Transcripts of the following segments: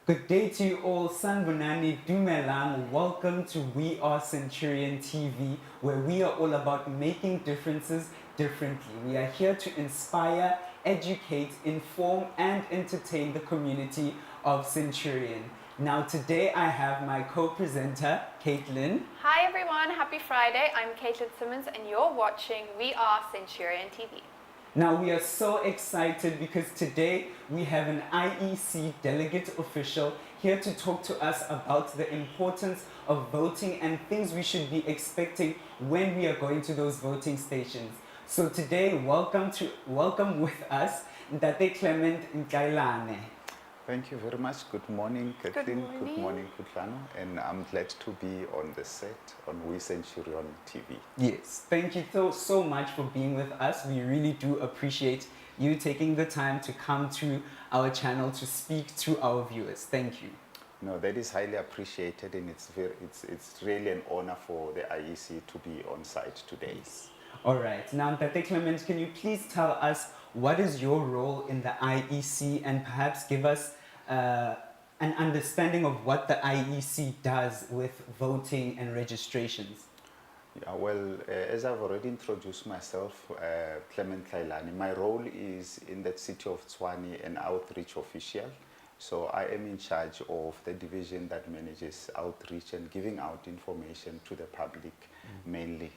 Good day to you all. Sanbonani Dumelang. Welcome to We Are Centurion TV, where we are all about making differences differently. We are here to inspire, educate, inform, and entertain the community of Centurion. Now, today I have my co-presenter, Caitlin. Hi everyone, happy Friday. I'm Caitlin Simmons and you're watching We Are Centurion TV. Now we are so excited because today we have an IEC delegate official here to talk to us about the importance of voting and things we should be expecting when we are going to those voting stations. So today, welcome with us, Mr Clement Ntlailane. Thank you very much. Good morning, Kathleen. Good morning, Kutlano. And I'm glad to be on the set on We Centurion TV. Yes, thank you so much for being with us. We really do appreciate you taking the time to come to our channel to speak to our viewers. Thank you. No, that is highly appreciated, and it's really an honor for the IEC to be on site today. All right. Now, Tate Clement, can you please tell us what is your role in the IEC and perhaps give us an understanding of what the IEC does with voting and registrations? Yeah, well, as I've already introduced myself, Clement Ntlailane, my role is in the city of Tshwane, an outreach official. So I am in charge of the division that manages outreach and giving out information to the public mainly.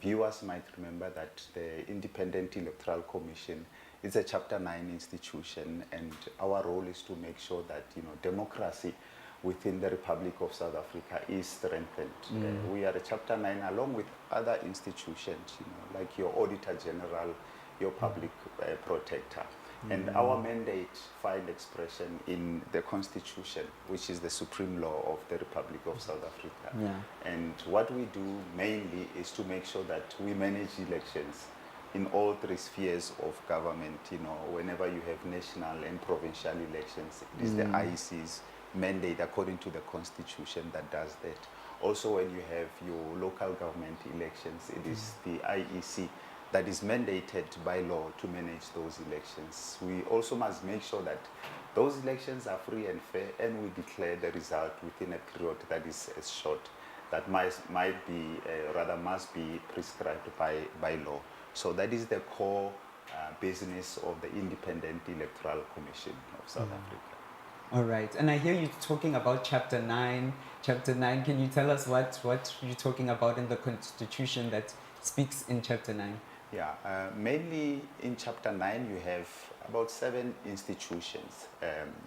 Viewers might remember that the Independent Electoral Commission is a Chapter 9 institution, and our role is to make sure that democracy within the Republic of South Africa is strengthened. We are a Chapter 9 along with other institutions, like your Auditor General, your Public Protector. And our mandate find expression in the Constitution, which is the supreme law of the Republic of South Africa. Yeah. And what we do mainly is to make sure that we manage elections in all three spheres of government. Whenever you have national and provincial elections, it is the IEC's mandate according to the Constitution that does that. Also, when you have your local government elections, it is the IEC that is mandated by law to manage those elections. We also must make sure that those elections are free and fair, and we declare the result within a period that is as short, that must be prescribed by law. So that is the core business of the Independent Electoral Commission of South Africa. All right. And I hear you talking about Chapter 9. Chapter 9, can you tell us what you're talking about in the Constitution that speaks in Chapter 9? Yeah, mainly in Chapter 9 you have about 7 institutions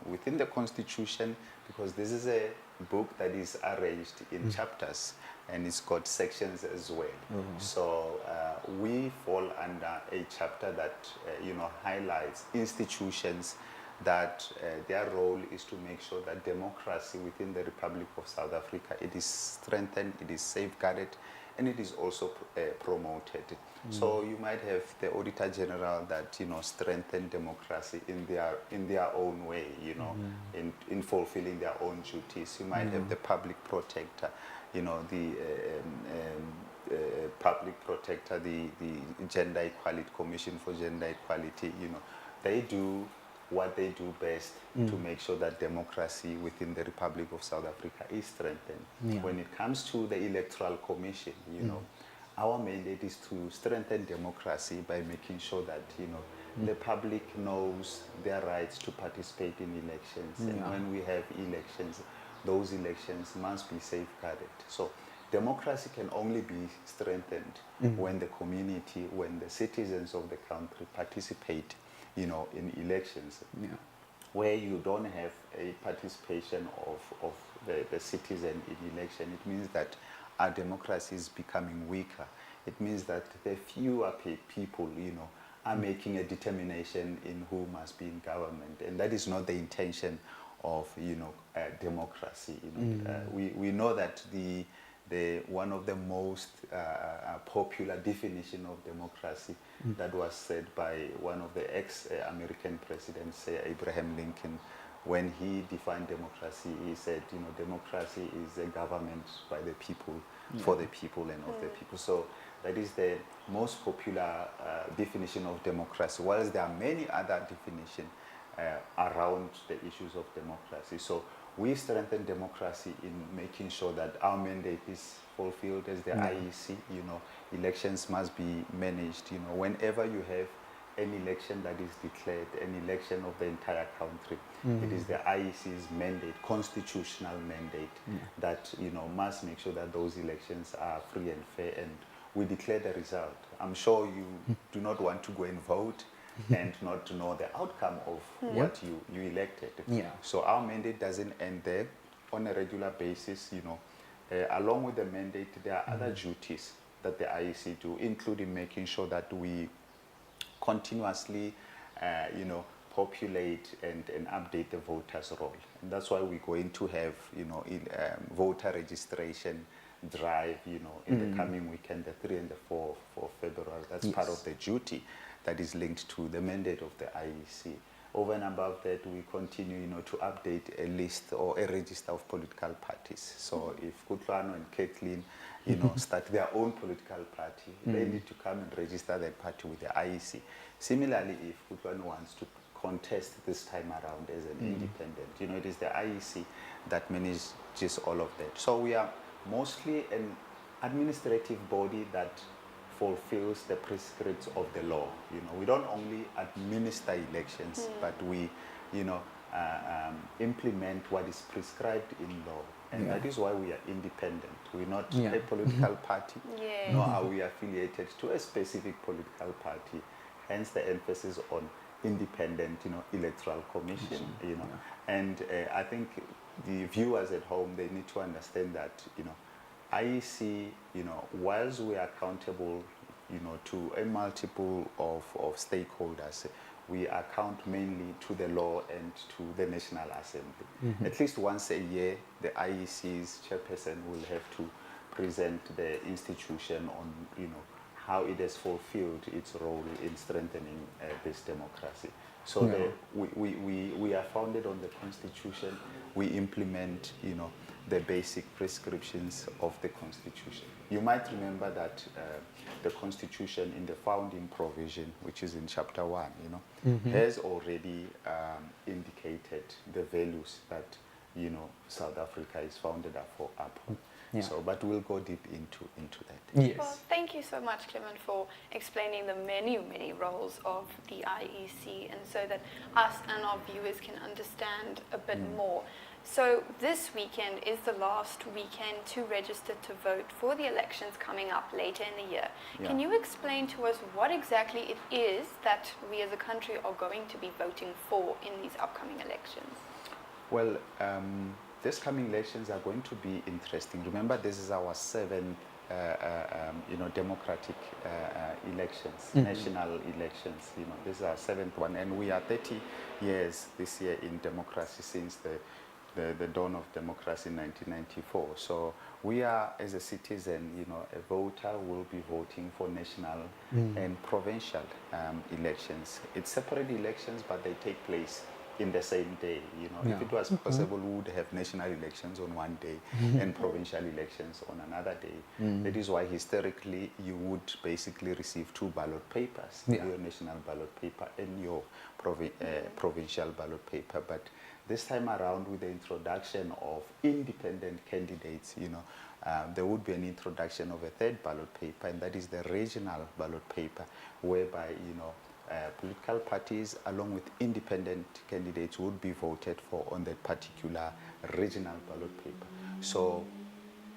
within the Constitution, because this is a book that is arranged in chapters and it's got sections as well. So we fall under a chapter that highlights institutions that their role is to make sure that democracy within the Republic of South Africa, it is strengthened, it is safeguarded, and it is also promoted. So you might have the Auditor General that strengthen democracy in their own way, in fulfilling their own duties. You might have the Public Protector, the Public Protector, the Gender Equality Commission for Gender Equality. They do what they do best to make sure that democracy within the Republic of South Africa is strengthened. Yeah. When it comes to the Electoral Commission, our mandate is to strengthen democracy by making sure that the public knows their rights to participate in elections. And when we have elections, those elections must be safeguarded. So democracy can only be strengthened when the community, when the citizens of the country participate in elections. Where you don't have a participation of the citizen in election, it means that our democracy is becoming weaker. It means that the fewer people, are making a determination in who must be in government, and that is not the intention of, democracy. We know that the one of the most popular definition of democracy that was said by one of the ex-American presidents, Abraham Lincoln, when he defined democracy, he said, democracy is a government by the people, for the people, and of the people. So that is the most popular definition of democracy. Whilst there are many other definitions, around the issues of democracy. So we strengthen democracy in making sure that our mandate is fulfilled as the IEC. You know, elections must be managed. You know, whenever you have an election that is declared, an election of the entire country, it is the IEC's mandate, constitutional mandate, that, you know, must make sure that those elections are free and fair, and we declare the result. I'm sure you do not want to go and vote and not to know the outcome of what you elected. So our mandate doesn't end there. On a regular basis, you know, along with the mandate, there are other duties that the IEC do, including making sure that we continuously, you know, populate and update the voters' roll. And that's why we're going to have, you know, voter registration drive, you know, in the coming weekend, the 3 and the 4 of February. That's part of the duty that is linked to the mandate of the IEC. Over and above that, we continue, you know, to update a list or a register of political parties. So if Tshwane and Kathleen, you know, start their own political party, they need to come and register their party with the IEC. Similarly, if Tshwane wants to contest this time around as an independent, you know, it is the IEC that manages all of that. So we are mostly an administrative body that fulfills the prescripts of the law. You know, we don't only administer elections, but we, you know, implement what is prescribed in law. And that is why we are independent. We're not a political party, nor are we affiliated to a specific political party. Hence the emphasis on independent, you know, electoral commission, you know. And I think the viewers at home, they need to understand that, you know, IEC, you know, whilst we are accountable, you know, to a multiple of stakeholders, we account mainly to the law and to the National Assembly. At least once a year, the IEC's chairperson will have to present the institution on, you know, how it has fulfilled its role in strengthening this democracy. So we are founded on the Constitution. We implement, you know, the basic prescriptions of the Constitution. You might remember that the Constitution in the founding provision, which is in chapter 1, you know, has already indicated the values that, you know, South Africa is founded upon. So, but we'll go deep into that. Yes. Well, thank you so much, Clement, for explaining the many roles of the IEC, and so that us and our viewers can understand a bit more. So this weekend is the last weekend to register to vote for the elections coming up later in the year. Can you explain to us what exactly it is that we as a country are going to be voting for in these upcoming elections? Well, these coming elections are going to be interesting. Remember, this is our 7th, you know, democratic elections, national elections. You know, this is our 7th one, and we are 30 years this year in democracy since the dawn of democracy in 1994. So we are, as a citizen, you know, a voter will be voting for national and provincial elections. It's separate elections, but they take place in the same day. You know, if it was possible, we would have national elections on one day and provincial elections on another day. That is why historically you would basically receive 2 ballot papers, your national ballot paper and your provincial ballot paper. But this time around, with the introduction of independent candidates, you know, there would be an introduction of a 3rd ballot paper, and that is the regional ballot paper, whereby, you know, political parties along with independent candidates would be voted for on that particular regional ballot paper. So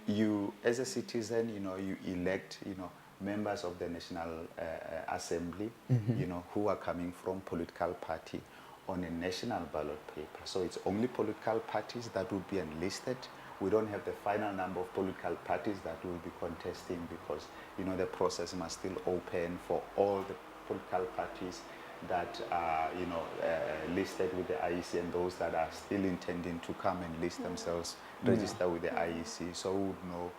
you, as a citizen, you know, you elect, you know, members of the National Assembly, you know, who are coming from political party on a national ballot paper. So it's only political parties that will be enlisted. We don't have the final number of political parties that will be contesting, because, you know, the process must still open for all the political parties that are, you know, listed with the IEC, and those that are still intending to come and list themselves, register with the IEC. So we would know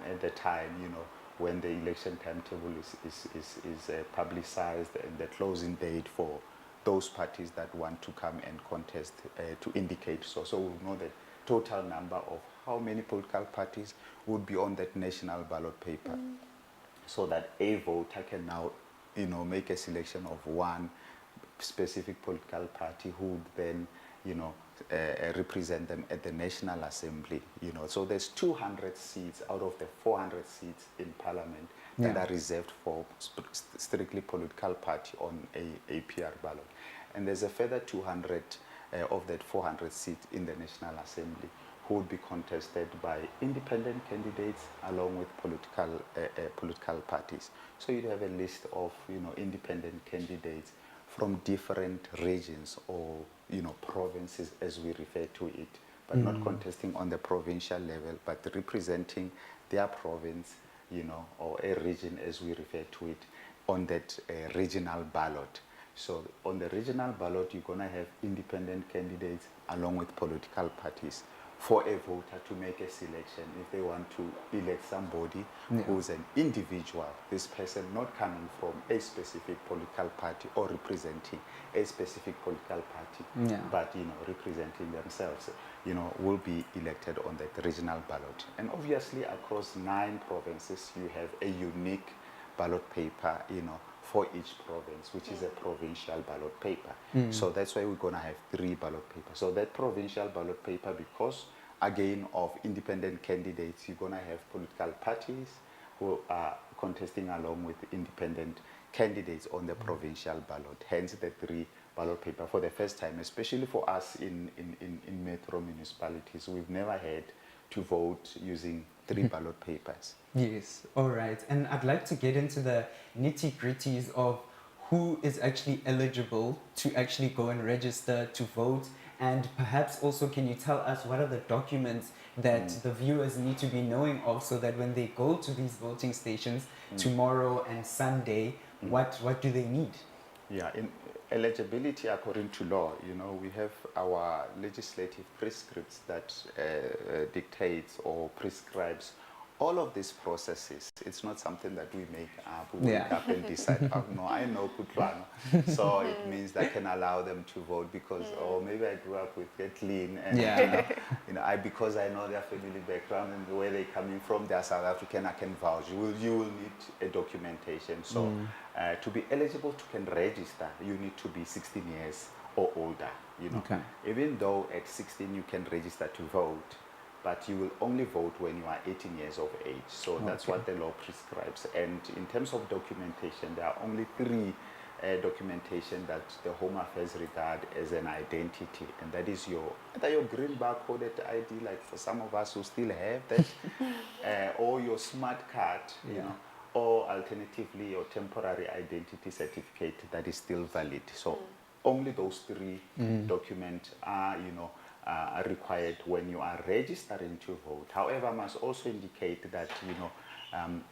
at the time, you know, when the election timetable is publicized and the closing date for those parties that want to come and contest to indicate. So we'll know the total number of how many political parties would be on that national ballot paper, so that a voter can now, you know, make a selection of one specific political party who would then, represent them at the National Assembly. So there's 200 seats out of the 400 seats in Parliament that are reserved for strictly political party on a APR ballot. And there's a further 200 of that 400 seats in the National Assembly who would be contested by independent candidates along with political parties. So you'd have a list of independent candidates from different regions or provinces, as we refer to it, but not contesting on the provincial level, but representing their province, or a region, as we refer to it, on that regional ballot. So on the regional ballot, you're going to have independent candidates along with political parties for a voter to make a selection if they want to elect somebody who's an individual, this person not coming from a specific political party or representing a specific political party, but representing themselves, will be elected on that regional ballot. And obviously across 9 provinces, you have a unique ballot paper, for each province, which is a provincial ballot paper. So that's why we're going to have 3 ballot papers. So that provincial ballot paper, because again of independent candidates, you're going to have political parties who are contesting along with independent candidates on the provincial ballot. Hence the 3 ballot paper for the first time, especially for us in metro municipalities. We've never had to vote using 3 ballot papers. Yes, all right. And I'd like to get into the nitty-gritties of who is actually eligible to actually go and register to vote. And perhaps also, can you tell us what are the documents that the viewers need to be knowing of so that when they go to these voting stations tomorrow and Sunday, what do they need? Yeah, in eligibility according to law, we have our legislative prescripts that dictates or prescribes all of these processes. It's not something that we make up, we wake up and decide, oh, no, I know Kutlwana, so it means that I can allow them to vote because, or maybe I grew up with a clean, and because I know their family background and where they're coming from, they're South African, I can vouch. You will need a documentation. So to be eligible to can register, you need to be 16 years or older. Even though at 16 you can register to vote, but you will only vote when you are 18 years of age. So that's what the law prescribes. And in terms of documentation, there are only 3 documentation that the Home Affairs regard as an identity, and that is either your green barcoded ID, like for some of us who still have that, or your smart card, or alternatively your temporary identity certificate that is still valid. So only those 3 documents are, are required when you are registering to vote. However, I must also indicate that,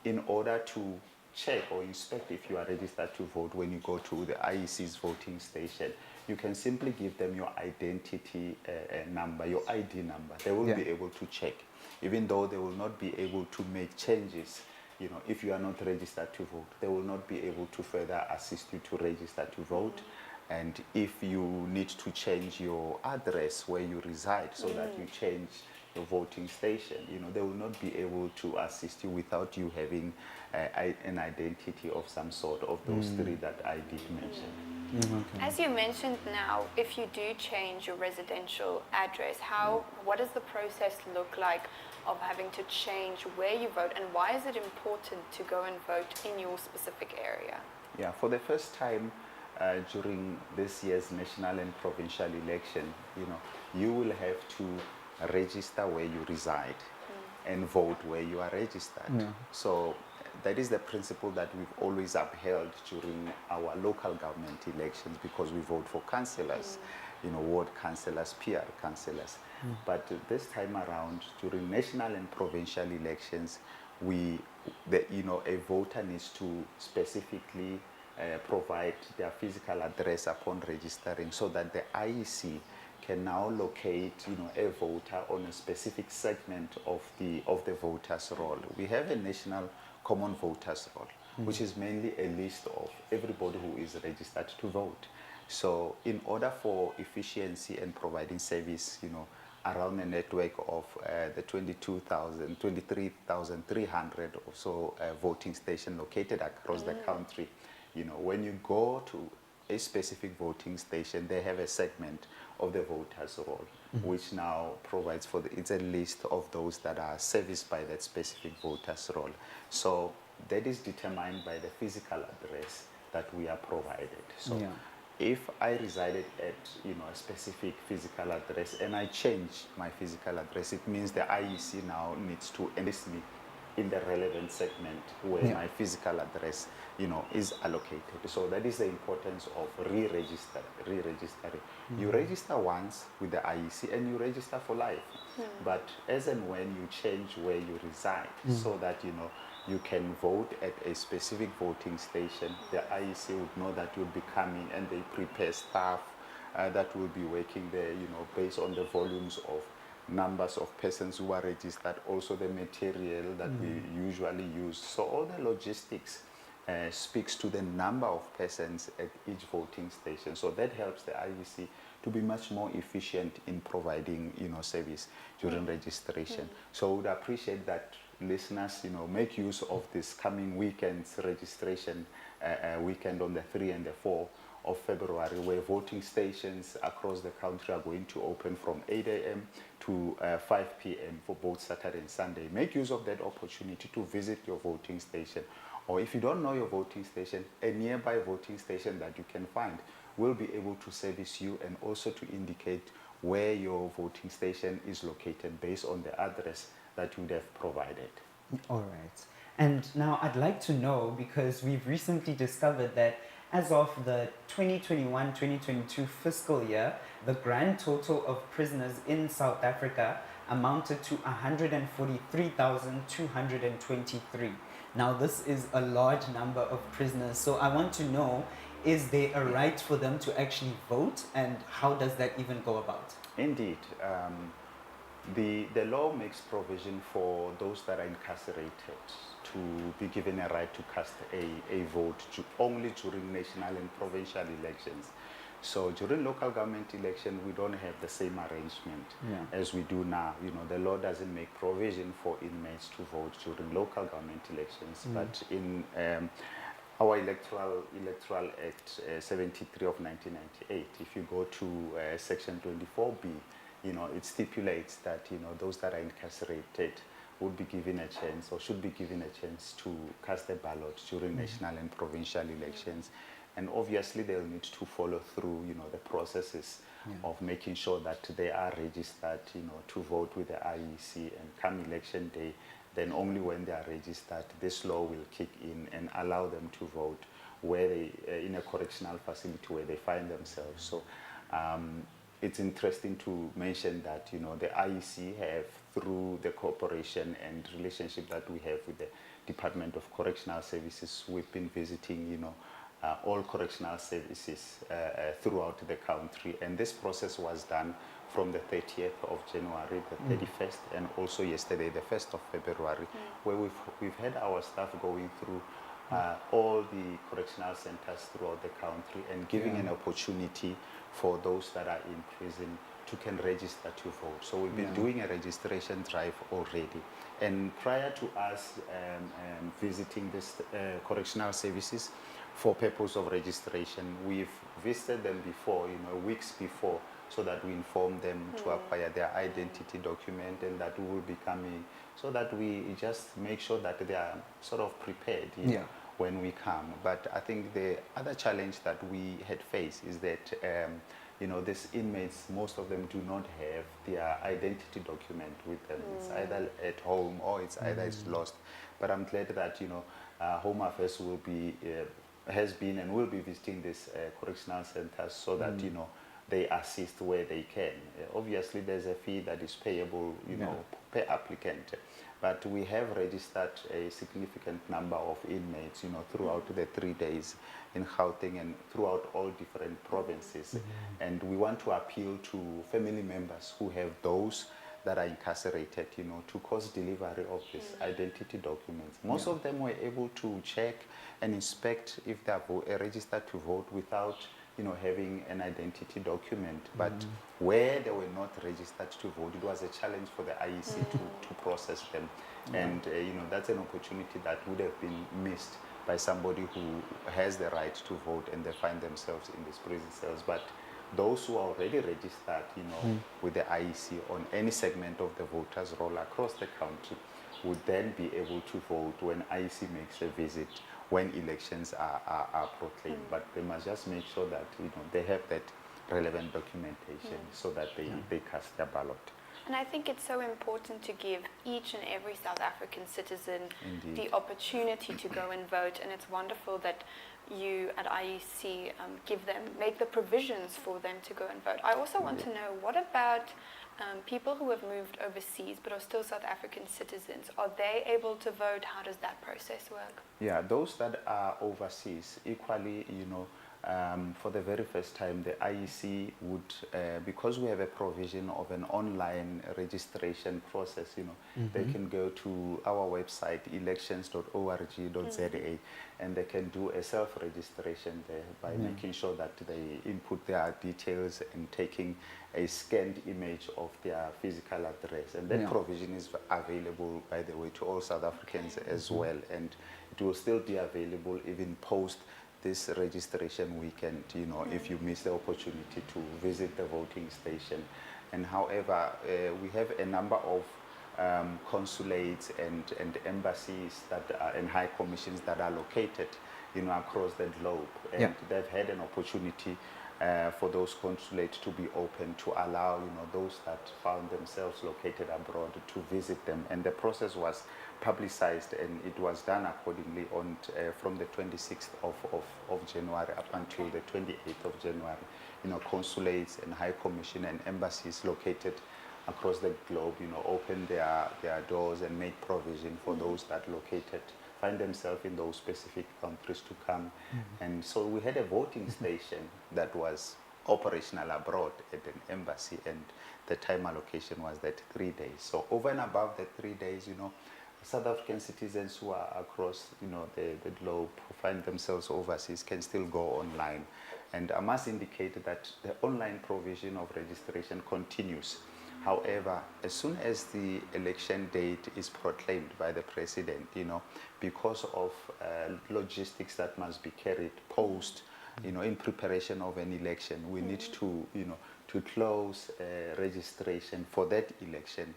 in order to check or inspect if you are registered to vote when you go to the IEC's voting station, you can simply give them your identity number, your ID number. They will be able to check, even though they will not be able to make changes. If you are not registered to vote, they will not be able to further assist you to register to vote. And if you need to change your address where you reside so that you change your voting station, they will not be able to assist you without you having an identity of some sort of those 3 that I did mention. As you mentioned now, if you do change your residential address, what does the process look like of having to change where you vote, and why is it important to go and vote in your specific area? Yeah, for the first time, during this year's national and provincial election, you will have to register where you reside and vote where you are registered. So that is the principle that we've always upheld during our local government elections, because we vote for councillors, ward councillors, PR councillors. But this time around, during national and provincial elections, a voter needs to specifically provide their physical address upon registering, so that the IEC can now locate a voter on a specific segment of the voters roll. We have a national common voters roll, which is mainly a list of everybody who is registered to vote. So in order for efficiency and providing service, around a network of the 23,300 or so voting stations located across the country, when you go to a specific voting station, they have a segment of the voters roll, which now provides for it's a list of those that are serviced by that specific voters roll. So that is determined by the physical address that we are provided. So Yeah. if I resided at a specific physical address and I change my physical address, it means the IEC now needs to enlist me in the relevant segment where Yeah. my physical address is allocated. So that is the importance of re-registering. You register once with the IEC and you register for life. But as and when you change where you reside, so that you can vote at a specific voting station, the IEC would know that you'll be coming, and they prepare staff that will be working there, based on the volumes of numbers of persons who are registered, also the material that we usually use. So all the logistics speaks to the number of persons at each voting station. So that helps the IEC to be much more efficient in providing service during registration. So I would appreciate that listeners make use of this coming weekend's registration weekend on the 3 and the 4 of February, where voting stations across the country are going to open from 8 a.m. to 5 p.m. for both Saturday and Sunday. Make use of that opportunity to visit your voting station, or if you don't know your voting station, a nearby voting station that you can find will be able to service you and also to indicate where your voting station is located based on the address that you would have provided. All right. And now I'd like to know, because we've recently discovered that as of the 2021-2022 fiscal year, the grand total of prisoners in South Africa amounted to 143,223. Now, this is a large number of prisoners. So I want to know, is there a right for them to actually vote, and how does that even go about? Indeed. The law makes provision for those that are incarcerated to be given a right to cast a vote only during national and provincial elections. So during local government election, we don't have the same arrangement as we do now. The law doesn't make provision for inmates to vote during local government elections, but in our Electoral Act 73 of 1998, if you go to Section 24B, it stipulates that those that are incarcerated would be given a chance, or should be given a chance, to cast a ballot during national and provincial elections. And obviously they'll need to follow through the processes of making sure that they are registered to vote with the IEC, and come election day, then only when they are registered, this law will kick in and allow them to vote where they in a correctional facility where they find themselves. So it's interesting to mention that the IEC have, through the cooperation and relationship that we have with the Department of Correctional Services, we've been visiting all correctional services throughout the country, and this process was done from the 30th of January, the 31st, and also yesterday, the 1st of February, where we've had our staff going through all the correctional centers throughout the country and giving an opportunity for those that are in prison to can register to vote. So we've been doing a registration drive already. And prior to us visiting this correctional services for purpose of registration, we've visited them before, weeks before, so that we inform them to acquire their identity document, and that we will be coming, so that we just make sure that they are sort of prepared when we come. But I think the other challenge that we had faced is that these inmates, most of them do not have their identity document with them. It's either at home or it's either it's lost. But I'm glad that Home Affairs will be has been and will be visiting these correctional centers, so that they assist where they can. Obviously, there's a fee that is payable, per applicant. But we have registered a significant number of inmates, throughout the 3 days in Gauteng and throughout all different provinces. And we want to appeal to family members who have those that are incarcerated, to cause delivery of these identity documents. Most of them were able to check and inspect if they are registered to vote without having an identity document. But where they were not registered to vote, it was a challenge for the IEC to process them. And that's an opportunity that would have been missed by somebody who has the right to vote and they find themselves in these prison cells. But those who are already registered, with the IEC on any segment of the voters' roll across the country would then be able to vote when IEC makes a visit, when elections are proclaimed. But they must just make sure that they have that relevant documentation so that they cast their ballot. And I think it's so important to give each and every South African citizen Indeed. the opportunity to go and vote. And it's wonderful that you at IEC make the provisions for them to go and vote. I also want to know, what about people who have moved overseas but are still South African citizens? Are they able to vote? How does that process work? Yeah, those that are overseas, equally, for the very first time, the IEC would, because we have a provision of an online registration process, they can go to our website, elections.org.za, and they can do a self-registration there by making sure that they input their details and taking a scanned image of their physical address. And that provision is available, by the way, to all South Africans as well. And it will still be available even post this registration weekend, if you miss the opportunity to visit the voting station. And however, we have a number of consulates and embassies and high commissions that are located, across the globe. And they've had an opportunity for those consulates to be open to allow, those that found themselves located abroad to visit them. And the process was publicized, and it was done accordingly on from the 26th of January up until the 28th of January. Consulates and high commission and embassies located across the globe, opened their doors and made provision for those that find themselves in those specific countries to come. And so we had a voting station that was operational abroad at an embassy, and the time allocation was that 3 days. So over and above the 3 days, South African citizens who are across, the globe, who find themselves overseas, can still go online. And I must indicate that the online provision of registration continues. However, as soon as the election date is proclaimed by the president, because of logistics that must be carried post, in preparation of an election, we need to, to close registration for that election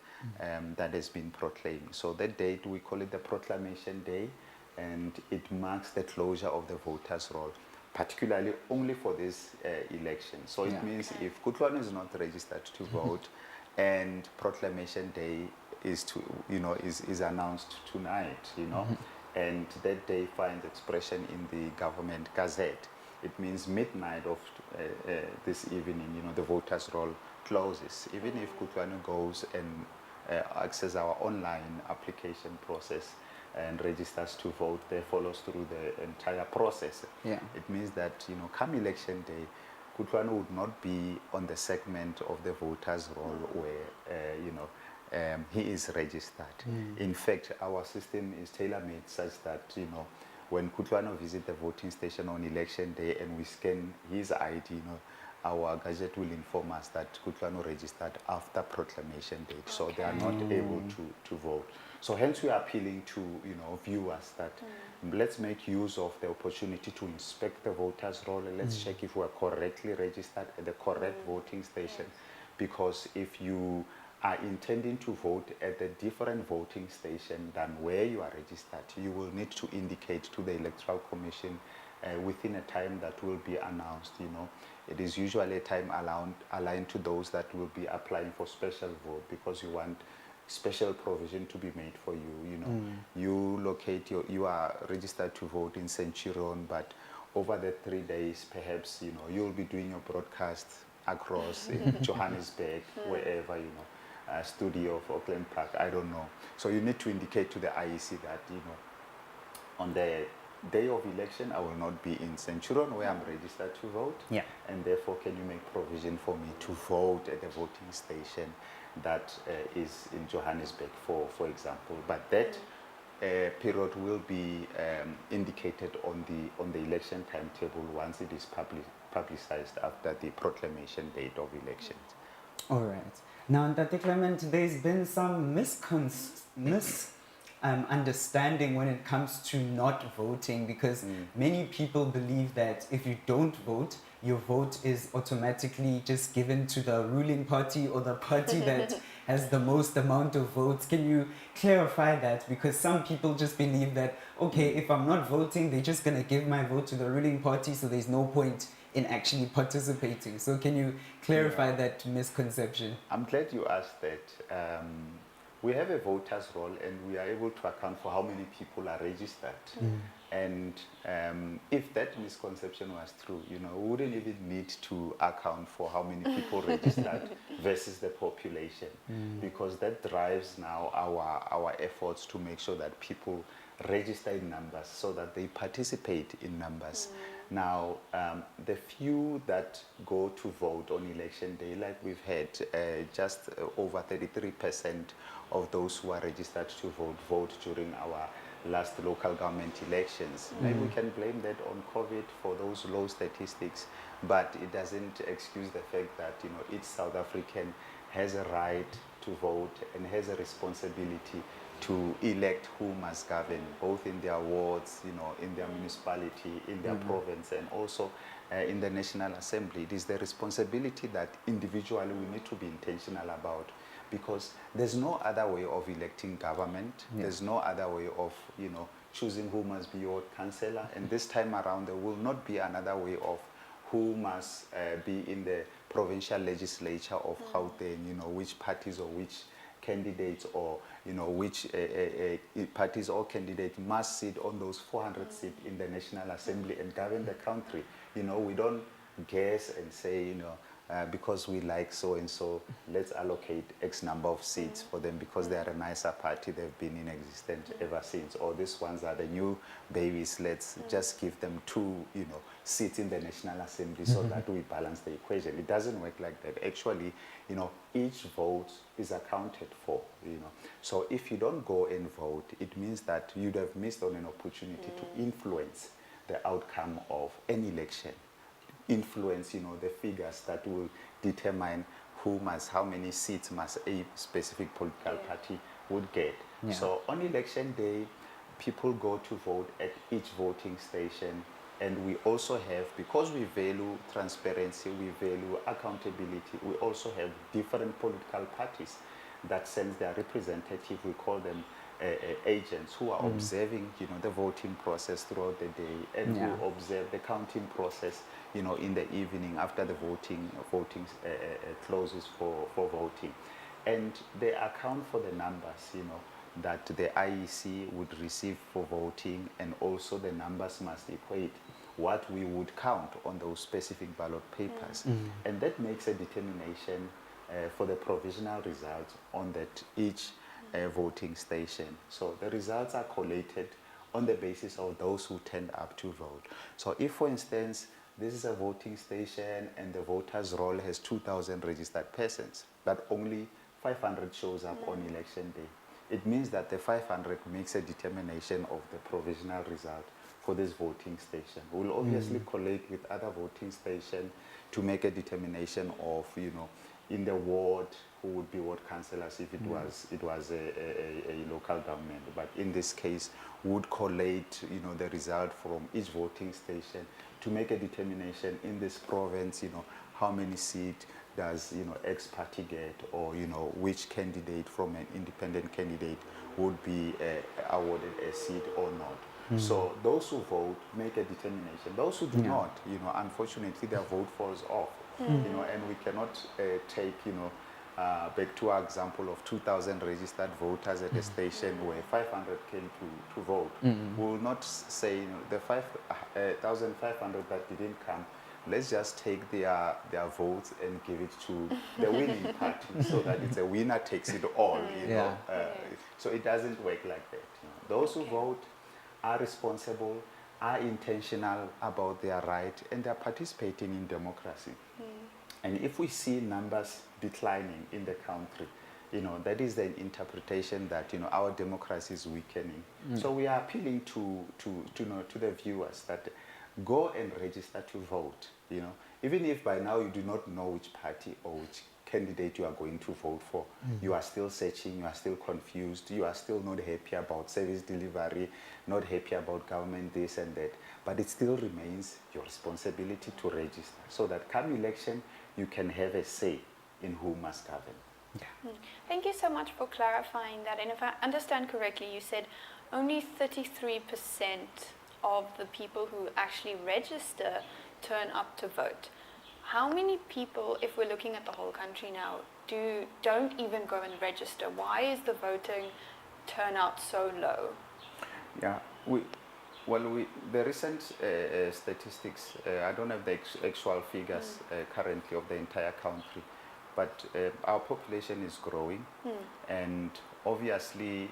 that has been proclaimed. So that date, we call it the Proclamation Day, and it marks the closure of the voters' roll, particularly only for this election. So it means if Tshwane is not registered to vote, and Proclamation Day is announced tonight, and that day finds expression in the government gazette, it means midnight of this evening, the voters' roll closes. Even if Tshwane goes and access our online application process and registers to vote, they follows through the entire process. It means that, come election day, Tshwane would not be on the segment of the voters' roll where, he is registered. In fact, our system is tailor-made such that, when Tshwane visits the voting station on election day and we scan his ID, our gazette will inform us that Tshwane registered after proclamation date, so they are not able to vote. So hence we are appealing to viewers that let's make use of the opportunity to inspect the voters' roll, and let's check if we are correctly registered at the correct voting station. Because if you are intending to vote at a different voting station than where you are registered, you will need to indicate to the Electoral Commission within a time that will be announced. It is usually a time aligned to those that will be applying for special vote, because you want special provision to be made for you. You are registered to vote in Centurion, but over the 3 days, perhaps you'll be doing your broadcast across in Johannesburg, wherever, studio of Auckland Park, I don't know. So you need to indicate to the IEC that, on the day of election, I will not be in Centurion where I'm registered to vote. And therefore, can you make provision for me to vote at the voting station that is in Johannesburg, for example. But that period will be indicated on the election timetable once it is publicized after the proclamation date of elections. All right. Now, Mr Clement, there's been some understanding when it comes to not voting, because many people believe that if you don't vote, your vote is automatically just given to the ruling party or the party that has the most amount of votes. Can you clarify that? Because some people just believe that, okay, if I'm not voting, they're just going to give my vote to the ruling party, so there's no point in actually participating. So can you clarify that misconception? I'm glad you asked that. We have a voters roll, and we are able to account for how many people are registered. And if that misconception was true, we wouldn't even need to account for how many people registered versus the population, because that drives now our efforts to make sure that people register in numbers so that they participate in numbers. Now, the few that go to vote on election day, like we've had, just over 33% of those who are registered to vote during our last local government elections. Maybe we can blame that on COVID for those low statistics, but it doesn't excuse the fact that each South African has a right to vote and has a responsibility to elect who must govern, both in their wards, in their municipality, in their province, and also in the National Assembly. It is the responsibility that individually we need to be intentional about, because there's no other way of electing government. There's no other way of, choosing who must be your councillor. And this time around, there will not be another way of who must be in the provincial legislature of Gauteng, which parties or which candidates or which parties or candidates must sit on those 400 seats in the National Assembly and govern the country. We don't guess and say, because we like so and so, let's allocate X number of seats for them because they are a nicer party, they've been in existence ever since, or these ones are the new babies, let's just give them 2 seats in the National Assembly so that we balance the equation. It doesn't work like that. Actually, each vote is accounted for. So if you don't go and vote, it means that you'd have missed on an opportunity to influence the outcome of an election, influence the figures that will determine how many seats must a specific political party would get. So on election day, people go to vote at each voting station, and we also have, because we value transparency, we value accountability, we also have different political parties that send their representative, we call them agents, who are observing the voting process throughout the day, and who observe the counting process in the evening after the voting closes for voting. And they account for the numbers that the IEC would receive for voting, and also the numbers must equate what we would count on those specific ballot papers. And that makes a determination for the provisional results on that each voting station. So the results are collated on the basis of those who turned up to vote. So if, for instance, this is a voting station and the voters' roll has 2,000 registered persons, but only 500 shows up on election day, it means that the 500 makes a determination of the provisional result for this voting station. We'll obviously collate with other voting stations to make a determination of, in the ward, who would be ward councillors if it was a local government. But in this case, would collate, the result from each voting station to make a determination in this province, how many seats does, X party get, or, which candidate from an independent candidate would be awarded a seat or not. So those who vote make a determination. Those who do not, unfortunately, their vote falls off. And we cannot take, back to our example of 2,000 registered voters at a station where 500 came to vote. We will not say, the 5,500 that didn't come, let's just take their votes and give it to the winning party so that it's a winner takes it all. So it doesn't work like that. Those who vote are responsible, are intentional about their right, and they're participating in democracy. And if we see numbers declining in the country, that is the interpretation that our democracy is weakening. So we are appealing to the viewers that go and register to vote. Even if by now you do not know which party or which candidate you are going to vote for. You are still searching, you are still confused, you are still not happy about service delivery, not happy about government this and that, but it still remains your responsibility to register so that come election, you can have a say in who must govern. Yeah. Thank you so much for clarifying that. And if I understand correctly, you said only 33% of the people who actually register turn up to vote. How many people, if we're looking at the whole country now, don't even go and register? Why is the voting turnout so low? Yeah, the recent statistics, I don't have the actual figures currently of the entire country, but our population is growing, and obviously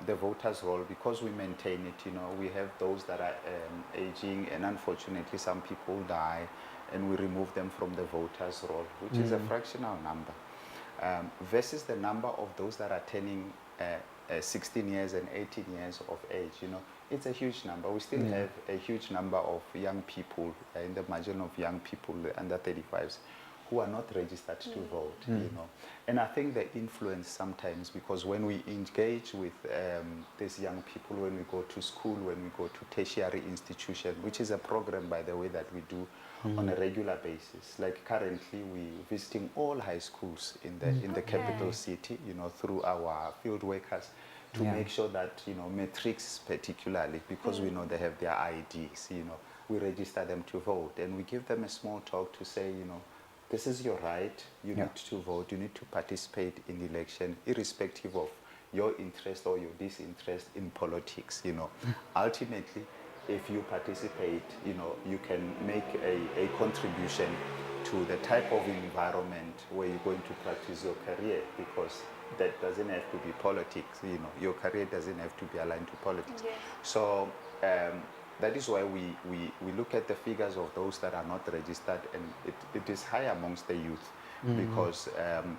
the voters' roll, because we maintain it, we have those that are aging, and unfortunately some people die, and we remove them from the voters' roll, which is a fractional number, versus the number of those that are turning 16 years and 18 years of age. It's a huge number. We still have a huge number of young people, in the margin of young people, under 35s, who are not registered to vote, And I think the influence sometimes, because when we engage with these young people, when we go to school, when we go to tertiary institution, which is a program, by the way, that we do on a regular basis. Like currently, we're visiting all high schools in the capital city, through our field workers, to make sure that, matrics particularly, because we know they have their IDs, we register them to vote, and we give them a small talk to say, this is your right, you need to vote, you need to participate in election, irrespective of your interest or your disinterest in politics, Ultimately, if you participate, you can make a contribution to the type of environment where you're going to practice your career, because that doesn't have to be politics, your career doesn't have to be aligned to politics. Yes. So that is why we look at the figures of those that are not registered, and it is high amongst the youth, because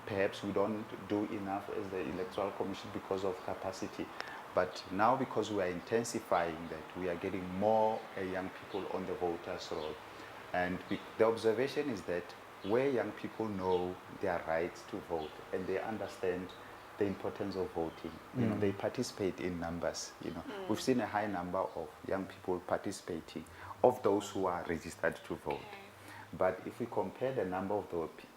perhaps we don't do enough as the Electoral Commission because of capacity. But now, because we are intensifying that, we are getting more young people on the voters' roll. And the observation is that where young people know their rights to vote and they understand the importance of voting, they participate in numbers. We've seen a high number of young people participating, of those who are registered to vote. But if we compare the number of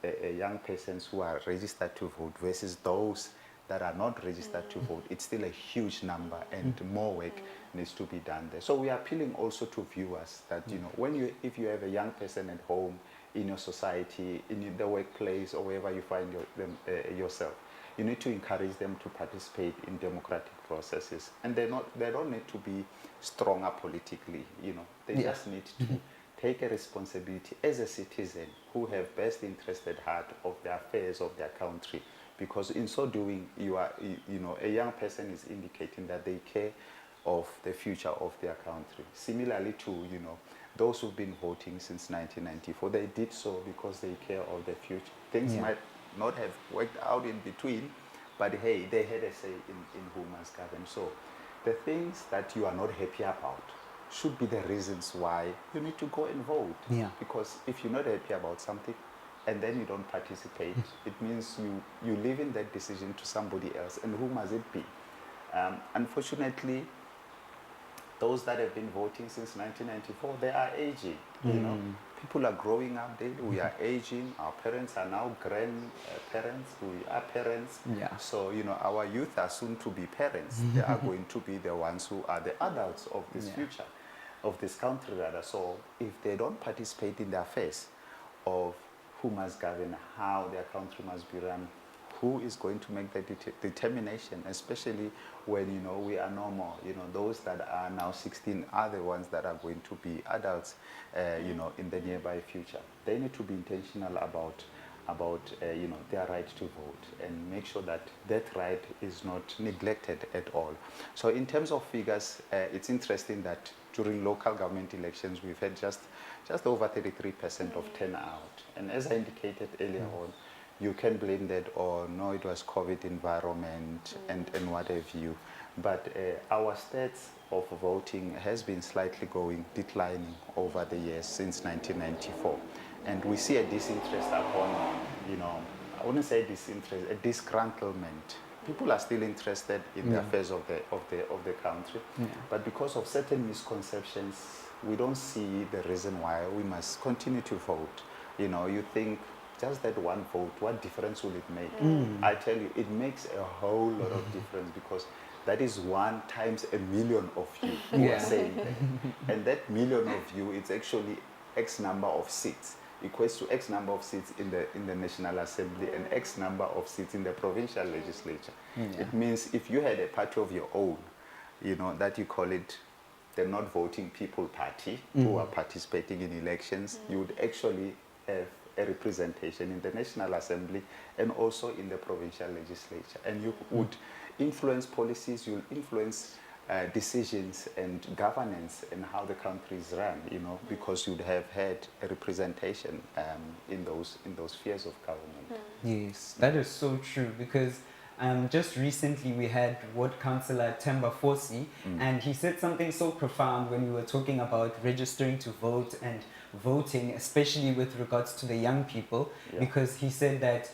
the young persons who are registered to vote versus those that are not registered to vote, it's still a huge number, and more work needs to be done there. So we are appealing also to viewers that, if you have a young person at home, in your society, in the workplace, or wherever you find yourself, you need to encourage them to participate in democratic processes. And they don't need to be stronger politically, They just need to take a responsibility as a citizen who have best interest at heart of the affairs of their country. Because in so doing, a young person is indicating that they care of the future of their country. Similarly to, those who've been voting since 1994, they did so because they care of the future. Things might not have worked out in between, but hey, they had a say in who must govern. So the things that you are not happy about should be the reasons why you need to go and vote. Because if you're not happy about something, and then you don't participate, it means you leave in that decision to somebody else. And who must it be? Unfortunately, those that have been voting since 1994, they are aging. People are growing up daily. We are aging. Our parents are now grandparents. We are parents. So, our youth are soon to be parents. They are going to be the ones who are the adults of this future, of this country rather. So if they don't participate in the affairs of who must govern, how their country must be run, who is going to make the determination, especially when, we are no more. Those that are now 16 are the ones that are going to be adults, in the nearby future. They need to be intentional about their right to vote, and make sure that that right is not neglected at all. So in terms of figures, it's interesting that during local government elections, we've had just over 33% of turnout. And as I indicated earlier on, you can blame that on, no, it was COVID environment and what have you. But our stats of voting has been slightly declining over the years since 1994. And we see a disinterest upon, I wouldn't say disinterest, a disgruntlement. People are still interested in the affairs of the country, but because of certain misconceptions, we don't see the reason why we must continue to vote. You know, you think just that one vote, what difference will it make? I tell you, it makes a whole lot of difference, because that is 1 times a million of you who are saying that. And that million of you, it's actually X number of seats, equates to X number of seats in the National Assembly and X number of seats in the provincial legislature. It means if you had a party of your own, you know, that you call it the not voting people party, who are participating in elections, you would actually have a representation in the National Assembly and also in the provincial legislature. And you would influence policies, you'll influence decisions and governance and how the country is run, you know, because you'd have had a representation in those spheres of government. Yes, that is so true, because just recently we had Ward Councillor Temba Fosi, and he said something so profound when we were talking about registering to vote and voting, especially with regards to the young people, because he said that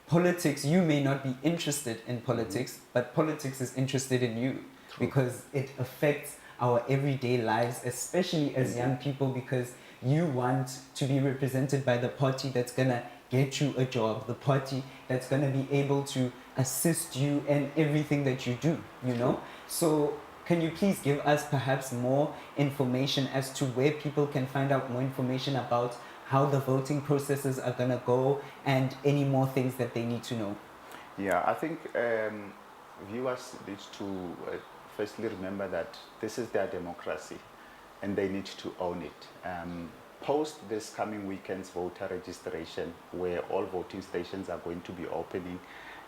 politics, you may not be interested in politics, but politics is interested in you. True. Because it affects our everyday lives, especially as young people, because you want to be represented by the party that's going to get you a job, the party that's going to be able to assist you in everything that you do, you know? So can you please give us perhaps more information as to where people can find out more information about how the voting processes are going to go and any more things that they need to know? Yeah, I think viewers need to firstly remember that this is their democracy and they need to own it. Post this coming weekend's voter registration, where all voting stations are going to be opening,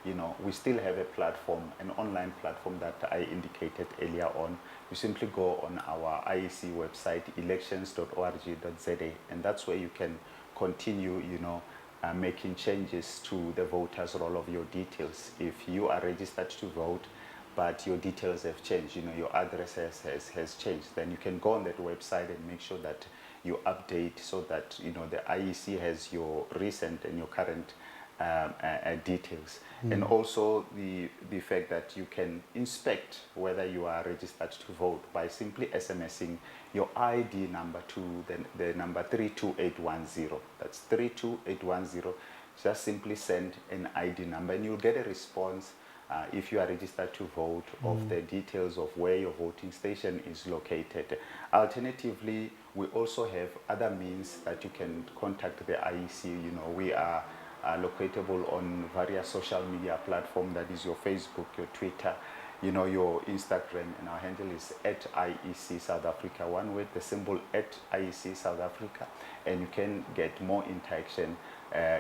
you know, we still have a platform, an online platform that I indicated earlier on. You simply go on our IEC website, elections.org.za, and that's where you can continue, you know, making changes to the voters' roll of your details. If you are registered to vote, but your details have changed, you know, your address has changed, then you can go on that website and make sure that you update so that, you know, the IEC has your recent and your current details. And also the fact that you can inspect whether you are registered to vote by simply SMSing your ID number to the number 32810. That's 32810. Just simply send an ID number and you'll get a response if you are registered to vote of the details of where your voting station is located. Alternatively, we also have other means that you can contact the IEC. You know, we are locatable on various social media platforms, that is your Facebook, your Twitter, you know, your Instagram, and our handle is @IEC South Africa, one word, the symbol @IEC South Africa, and you can get more interaction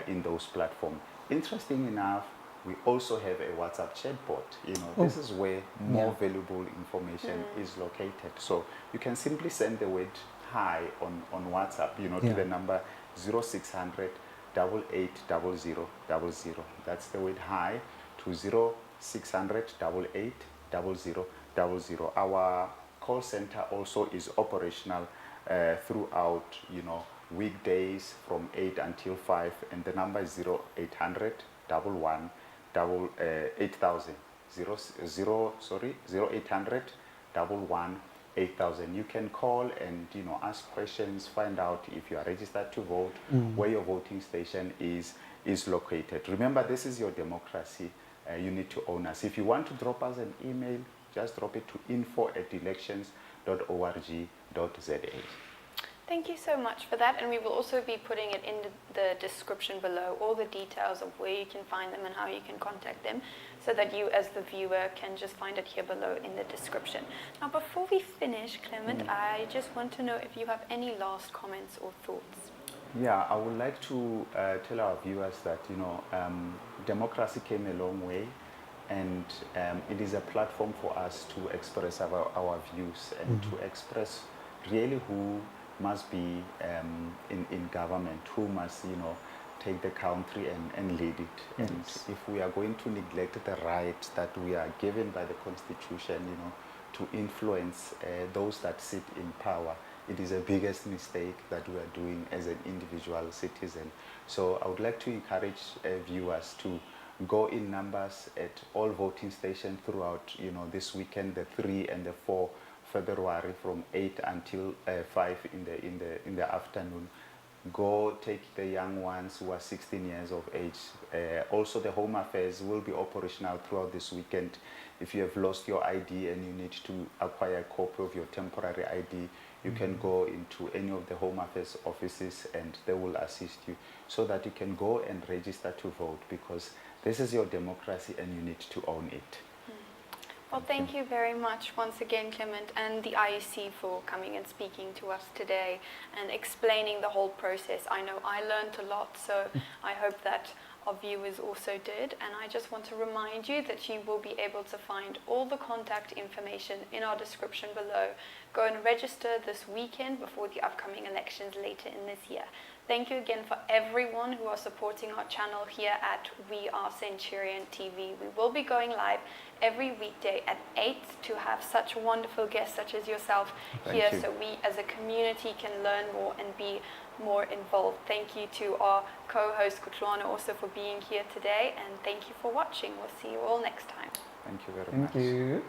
in those platforms. Interesting enough, we also have a WhatsApp chatbot. You know, this is where more valuable information is located. So you can simply send the word hi on WhatsApp, you know, to the number 0600 8800 00. That's the word hi to 0600 8800 00. Our call center also is operational throughout, you know, weekdays from 8 until 5, and the number is 0800 11 8000. 0800 11 8000. You can call and, you know, ask questions, find out if you are registered to vote, where your voting station is located. Remember, this is your democracy. You need to own us. If you want to drop us an email, just drop it to info@elections.org.za. Thank you so much for that, and we will also be putting it in the description below, all the details of where you can find them and how you can contact them, so that you as the viewer can just find it here below in the description. Now, before we finish, Clement, I just want to know if you have any last comments or thoughts. Yeah, I would like to tell our viewers that, you know, democracy came a long way, and it is a platform for us to express our views and to express really who must be in government, who must, you know, take the country and lead it. And if we are going to neglect the rights that we are given by the Constitution, you know, to influence those that sit in power, it is the biggest mistake that we are doing as an individual citizen. So I would like to encourage viewers to go in numbers at all voting stations throughout, this weekend, the 3 and the 4 February, from 8 until 5 in the afternoon. Go take the young ones who are 16 years of age. Also, the Home Affairs will be operational throughout this weekend. If you have lost your ID and you need to acquire a copy of your temporary ID, you can go into any of the Home Affairs offices and they will assist you so that you can go and register to vote, because this is your democracy and you need to own it. Well, thank you very much once again, Clement, and the IEC for coming and speaking to us today and explaining the whole process. I know I learned a lot, so I hope that our viewers also did. And I just want to remind you that you will be able to find all the contact information in our description below. Go and register this weekend before the upcoming elections later in this year. Thank you again for everyone who are supporting our channel here at We Are Centurion TV. We will be going live every weekday at 8 to have such wonderful guests such as yourself here, so we as a community can learn more and be more involved. Thank you to our co-host Tshwane also for being here today, and thank you for watching. We'll see you all next time. Thank you very much. Thank you.